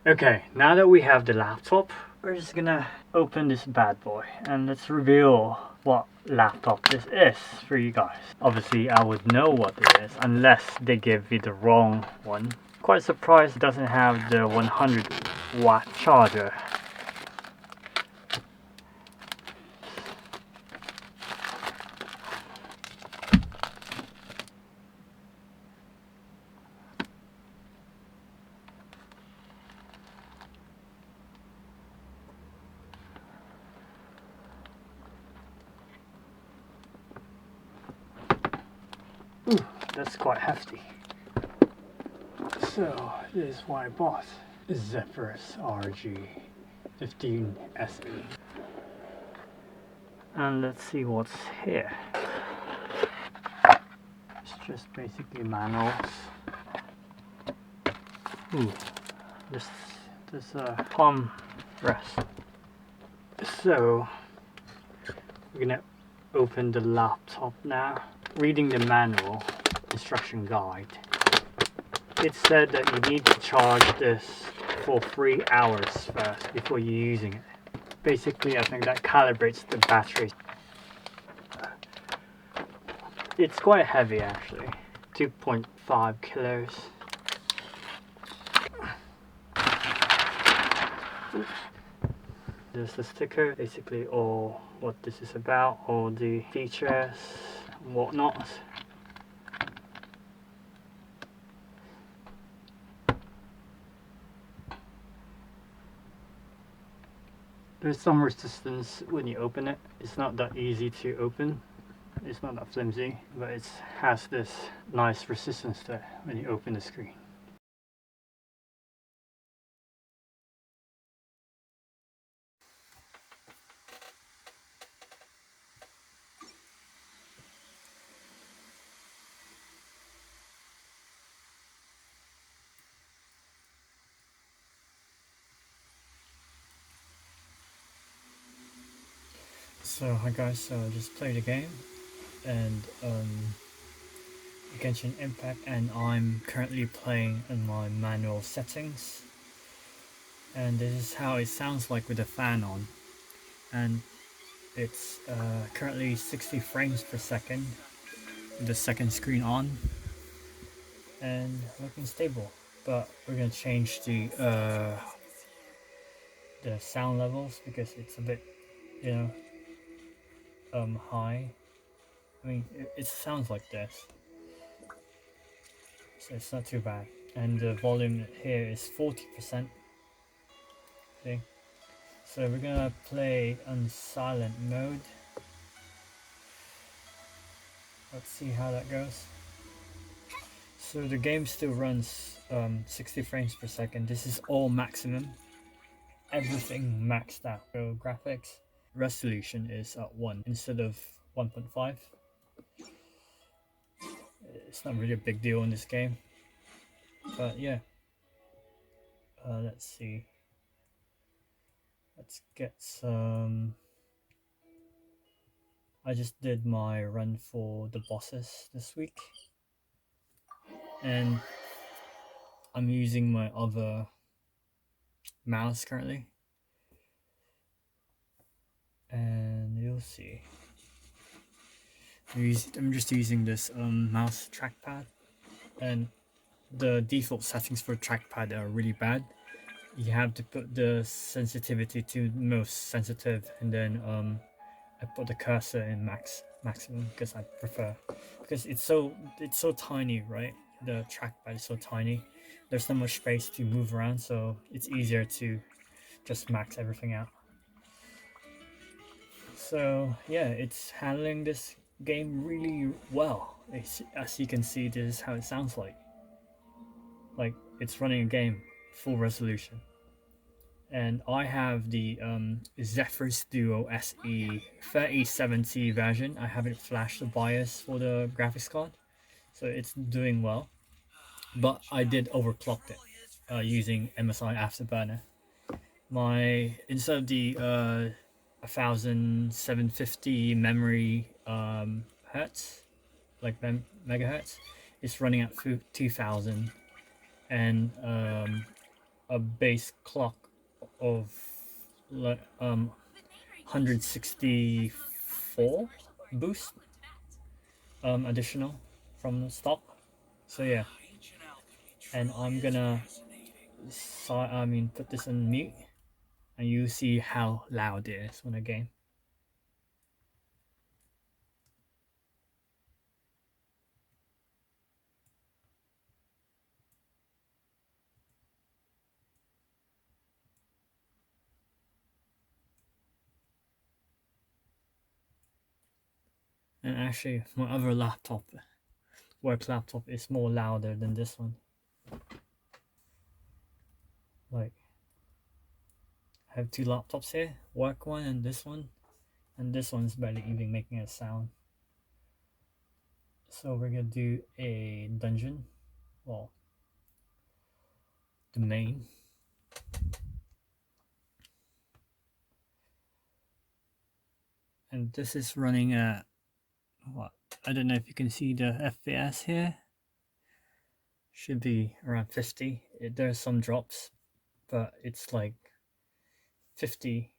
Okay, now that we have the laptop, we're just gonna open this bad boy and let's reveal what laptop this is for you guys. Obviously I would know what it is unless they give me the wrong one. Quite surprised it doesn't have the 100-watt charger. Ooh, that's quite hefty. So, this is what I bought. Zephyrus RG15 SE. And let's see what's here. It's just basically manuals. Ooh, this palm rest. So, we're gonna open the laptop now. Reading the manual instruction guide, it said that you need to charge this for 3 hours first before you're using it. Basically, I think that calibrates the battery. It's quite heavy actually, 2.5 kilos. There's the sticker, basically all what this is about, all the features and whatnot. There's some resistance when you open it. It's not that easy to open. It's not that flimsy, but it has this nice resistance to it when you open the screen. So hi guys, so I just played a game and Genshin Impact, and I'm currently playing in my manual settings, and this is how it sounds like with the fan on, and it's currently 60 frames per second with the second screen on and looking stable. But we're gonna change the sound levels because it's a bit, you know, high. I mean, it sounds like this, so it's not too bad. And the volume here is 40%. See? So we're gonna play on silent mode. Let's see how that goes. So the game still runs 60 frames per second. This is all maximum. Everything maxed out. So graphics resolution is at 1 instead of 1.5. It's not really a big deal in this game. But yeah. Let's see. Let's get some... I just did my run for the bosses this week. And I'm using my other mouse currently. And you'll see. I'm just using this mouse trackpad, and the default settings for trackpad are really bad. You have to put the sensitivity to most sensitive, and then I put the cursor in maximum because I prefer, because it's so tiny, right? The trackpad is so tiny. There's not much space to move around, so it's easier to just max everything out. So yeah, it's handling this game really well. As you can see, this is how it sounds like. Like it's running a game full resolution. And I have the Zephyrus Duo SE 3070 version. I haven't flashed the BIOS for the graphics card, so it's doing well. But I did overclock it using MSI Afterburner. Instead of the 1750 memory hertz, like megahertz, it's running at 2000, and a base clock of like 164 boost additional from the stock. So yeah, and I'm gonna put this on mute, and you see how loud it is when a game. And actually, my other laptop, work laptop, is more louder than this one. Like, I have two laptops here, work one and this one's barely even making a sound. So we're gonna do a dungeon, well, domain. And this is running at what? I don't know if you can see the FPS here. Should be around 50. There's some drops, but it's like 50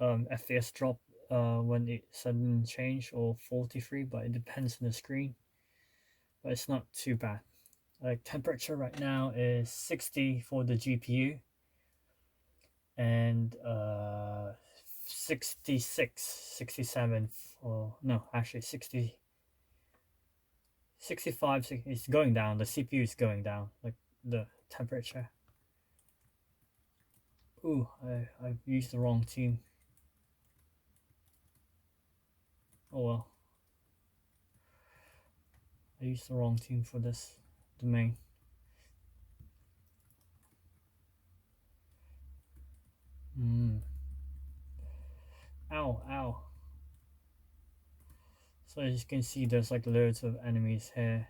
FPS drop when it sudden change, or 43, but it depends on the screen. But it's not too bad. Like, temperature right now is 60 for the GPU, and 66, 67 for, no, actually 60, 65. It's going down. The CPU is going down, like the temperature. Ooh, I've used the wrong team. Oh well. I used the wrong team for this domain. Ow, ow. So as you can see, there's like loads of enemies here.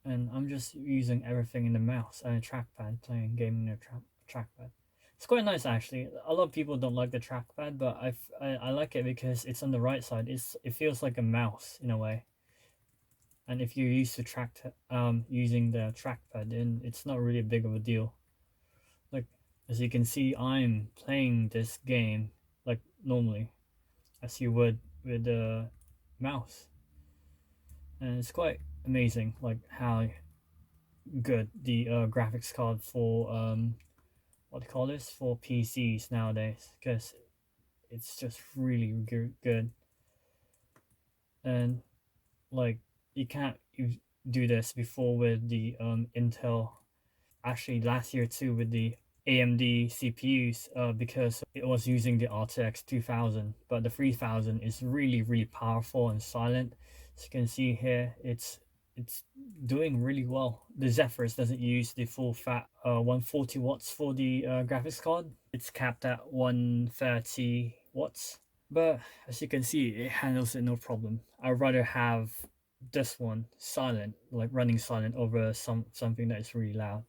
And I'm just using everything in the mouse and a trackpad, playing game in a trackpad. It's quite nice actually. A lot of people don't like the trackpad, but I like it because it's on the right side. It feels like a mouse in a way. And if you're used to using the trackpad, then it's not really big of a deal. Like, as you can see, I'm playing this game like normally, as you would with the mouse, and it's quite amazing, like how good the graphics card for what do you call this, for PCs nowadays, because it's just really good. And like, you can't do this before with the Intel. Actually, last year too with the AMD CPUs, because it was using the RTX 2000, but the 3000 is really powerful and silent. As you can see here, it's doing really well. The Zephyrus doesn't use the full fat 140 watts for the graphics card. It's capped at 130 watts. But as you can see, it handles it no problem. I'd rather have this one silent, like running silent, over something that is really loud.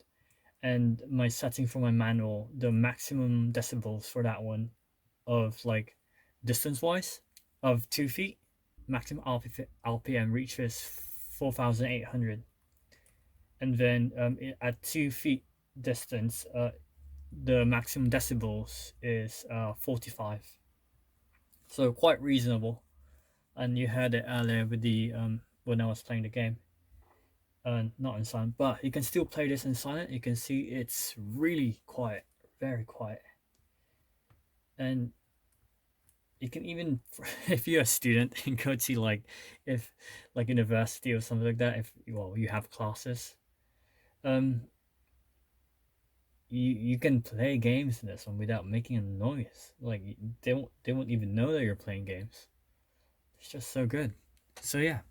And my setting for my manual, the maximum decibels for that one, of like distance wise, of 2 feet, maximum RPM reaches 4,800. And then at 2 feet distance, the maximum decibels is 45. So quite reasonable. And you heard it earlier with the when I was playing the game. Not in silent, but you can still play this in silent. You can see it's really quiet, very quiet. And you can even, if you're a student and go to if like university or something like that, if you have classes, um you can play games in this one without making a noise. Like, they won't even know that you're playing games. It's just so good. So yeah.